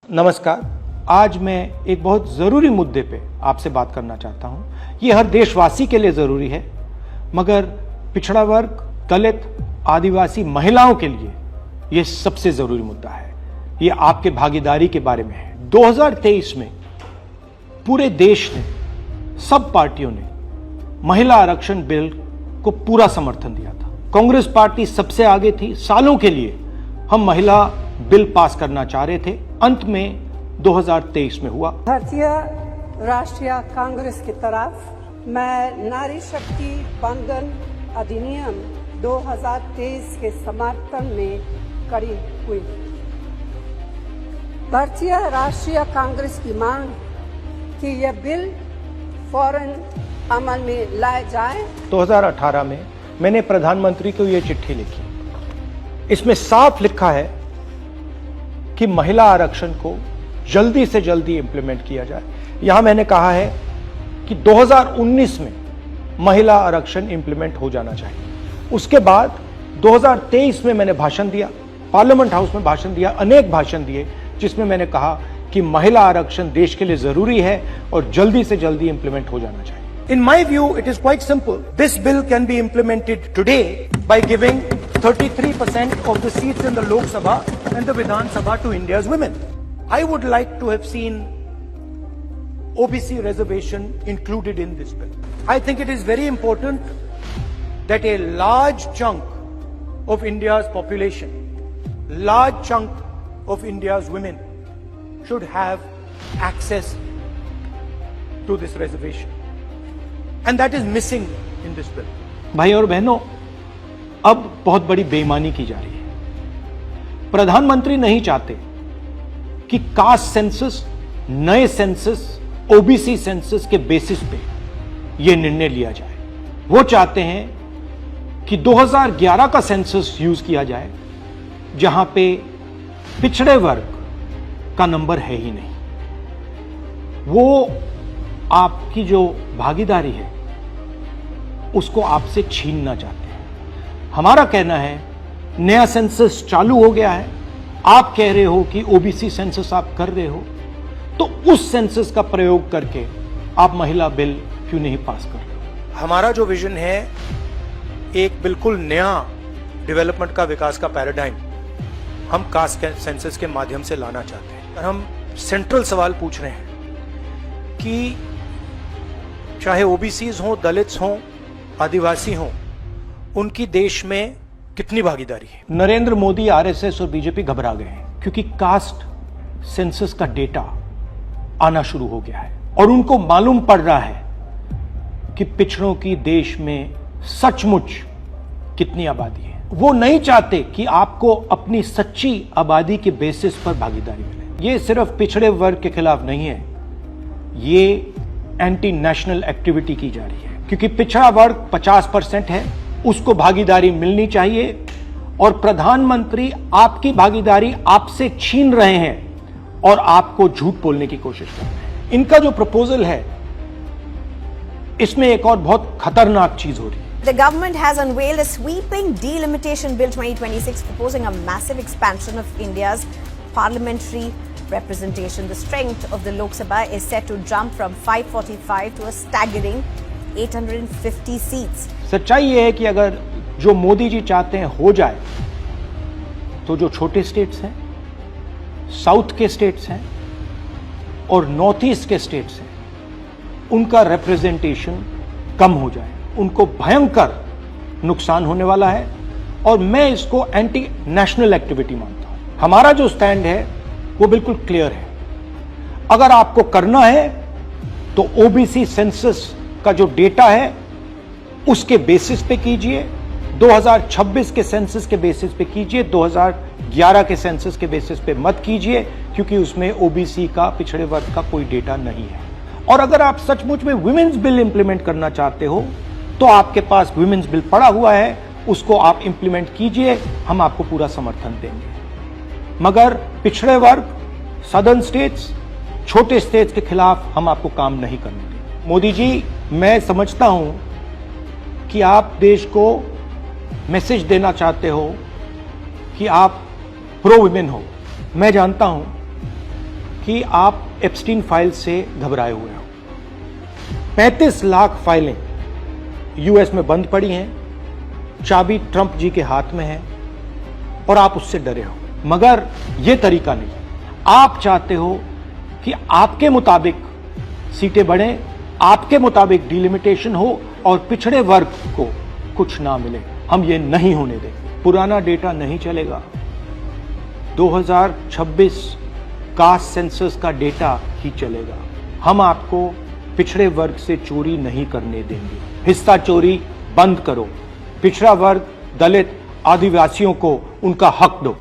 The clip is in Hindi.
नमस्कार। आज मैं एक बहुत ज़रूरी मुद्दे पे आपसे बात करना चाहता हूँ। ये हर देशवासी के लिए ज़रूरी है, मगर पिछड़ा वर्ग, दलित, आदिवासी महिलाओं के लिए ये सबसे ज़रूरी मुद्दा है। ये आपके भागीदारी के बारे में है। 2023 में पूरे देश ने, सब पार्टियों ने महिला आरक्षण बिल को पूरा समर्थन दिया था। कांग्रेस पार्टी सबसे आगे थी। सालों के लिए हम महिला बिल पास करना चाह रहे थे। अंत में 2023 में हुआ। भारतीय राष्ट्रीय कांग्रेस की तरफ मैं नारी शक्ति बंधन अधिनियम 2023 के समर्थन में खड़ी हुई। भारतीय राष्ट्रीय कांग्रेस की मांग कि यह बिल फौरन अमल में लाया जाए। 2018 में मैंने प्रधानमंत्री को यह चिट्ठी लिखी। इसमें साफ लिखा है कि महिला आरक्षण को जल्दी से जल्दी इंप्लीमेंट किया जाए। यहां मैंने कहा है कि 2019 में महिला आरक्षण इंप्लीमेंट हो जाना चाहिए। उसके बाद 2023 में मैंने भाषण दिया, पार्लियामेंट हाउस में भाषण दिया, अनेक भाषण दिए, जिसमें मैंने कहा कि महिला आरक्षण देश के लिए जरूरी है और जल्दी से जल्दी इंप्लीमेंट हो जाना चाहिए। In my view, it is quite simple. This bill can be implemented today by giving 33% of the seats in the Lok Sabha and the Vidhan Sabha to India's women. I would like to have seen OBC reservation included in this bill. I think it is very important that a large chunk of India's population, large chunk of India's women should have access to this reservation. And that is missing in this bill. भाई और बहनों, अब बहुत बड़ी बेईमानी की जा रही है। प्रधानमंत्री नहीं चाहते कि कास्ट सेंसस, नए सेंसस, ओबीसी सेंसस के बेसिस पे यह निर्णय लिया जाए। वो चाहते हैं कि 2011 का सेंसस यूज किया जाए, जहां पे पिछड़े वर्ग का नंबर है ही नहीं। वो आपकी जो भागीदारी है उसको आपसे छीनना चाहते हैं। हमारा कहना है नया सेंसस चालू हो गया है, आप कह रहे हो कि ओबीसी सेंसस आप कर रहे हो, तो उस सेंसस का प्रयोग करके आप महिला बिल क्यों नहीं पास कर रहे हो? हमारा जो विजन है एक बिल्कुल नया डेवलपमेंट का, विकास का पैराडाइम हम कास्ट सेंसस के माध्यम से लाना चाहते हैं। और हम सेंट्रल सवाल पूछ रहे हैं कि चाहे ओबीसीज हों, दलित्स हों, आदिवासी हों, उनकी देश में कितनी भागीदारी है। नरेंद्र मोदी, आरएसएस और बीजेपी घबरा गए हैं क्योंकि कास्ट सेंसस का डेटा आना शुरू हो गया है और उनको मालूम पड़ रहा है कि पिछड़ों की देश में सचमुच कितनी आबादी है। वो नहीं चाहते कि आपको अपनी सच्ची आबादी के बेसिस पर भागीदारी मिले। ये सिर्फ पिछड़े वर्ग के खिलाफ नहीं है, ये एंटी नेशनल एक्टिविटी की जा रही है, क्योंकि पिछड़ा वर्ग 50% है, उसको भागीदारी मिलनी चाहिए और प्रधानमंत्री आपकी भागीदारी आपसे छीन रहे हैं और आपको झूठ बोलने की कोशिश कर रहे हैं। इनका जो प्रपोजल है, इसमें एक और बहुत खतरनाक चीज हो रही है। The government has unveiled a sweeping delimitation bill 2026 proposing a massive expansion of India's parliamentary representation. The strength of the Lok Sabha is set to jump from 545 to a staggering 850 seats. सच्चाई ये है कि अगर जो मोदी जी चाहते हैं हो जाए, तो जो छोटे स्टेट्स हैं, साउथ के स्टेट्स हैं और नॉर्थ ईस्ट के स्टेट्स हैं, उनका रिप्रेजेंटेशन कम हो जाए, उनको भयंकर नुकसान होने वाला है और मैं इसको एंटी नेशनल एक्टिविटी मानता हूं। हमारा जो स्टैंड है वो बिल्कुल क्लियर है। अगर आपको करना है तो ओबीसी सेंसस का जो डेटा है उसके बेसिस पे कीजिए, 2026 के सेंसस के बेसिस पे कीजिए, 2011 के सेंसस के बेसिस पे मत कीजिए, क्योंकि उसमें ओबीसी का, पिछड़े वर्ग का कोई डेटा नहीं है। और अगर आप सचमुच में वुमेन्स बिल इंप्लीमेंट करना चाहते हो तो आपके पास वुमेन्स बिल पड़ा हुआ है, उसको आप इंप्लीमेंट कीजिए, हम आपको पूरा समर्थन देंगे। मगर पिछड़े वर्ग, सदर्न स्टेट्स, छोटे स्टेट्स के खिलाफ हम आपको काम नहीं करने देंगे। मोदी जी, मैं समझता हूं कि आप देश को मैसेज देना चाहते हो कि आप प्रो वुमेन हो। मैं जानता हूं कि आप एप्स्टीन फाइल से घबराए हुए हो। 35 लाख फाइलें यूएस में बंद पड़ी हैं, चाबी ट्रंप जी के हाथ में है और आप उससे डरे हो। मगर यह तरीका नहीं। आप चाहते हो कि आपके मुताबिक सीटें बढ़ें, आपके मुताबिक डिलिमिटेशन हो और पिछड़े वर्ग को कुछ ना मिले। हम ये नहीं होने देंगे। पुराना डेटा नहीं चलेगा। 2026 का सेंसस का डेटा ही चलेगा। हम आपको पिछड़े वर्ग से चोरी नहीं करने देंगे। हिस्सा चोरी बंद करो। पिछड़ा वर्ग, दलित, आदिवासियों को उनका हक दो।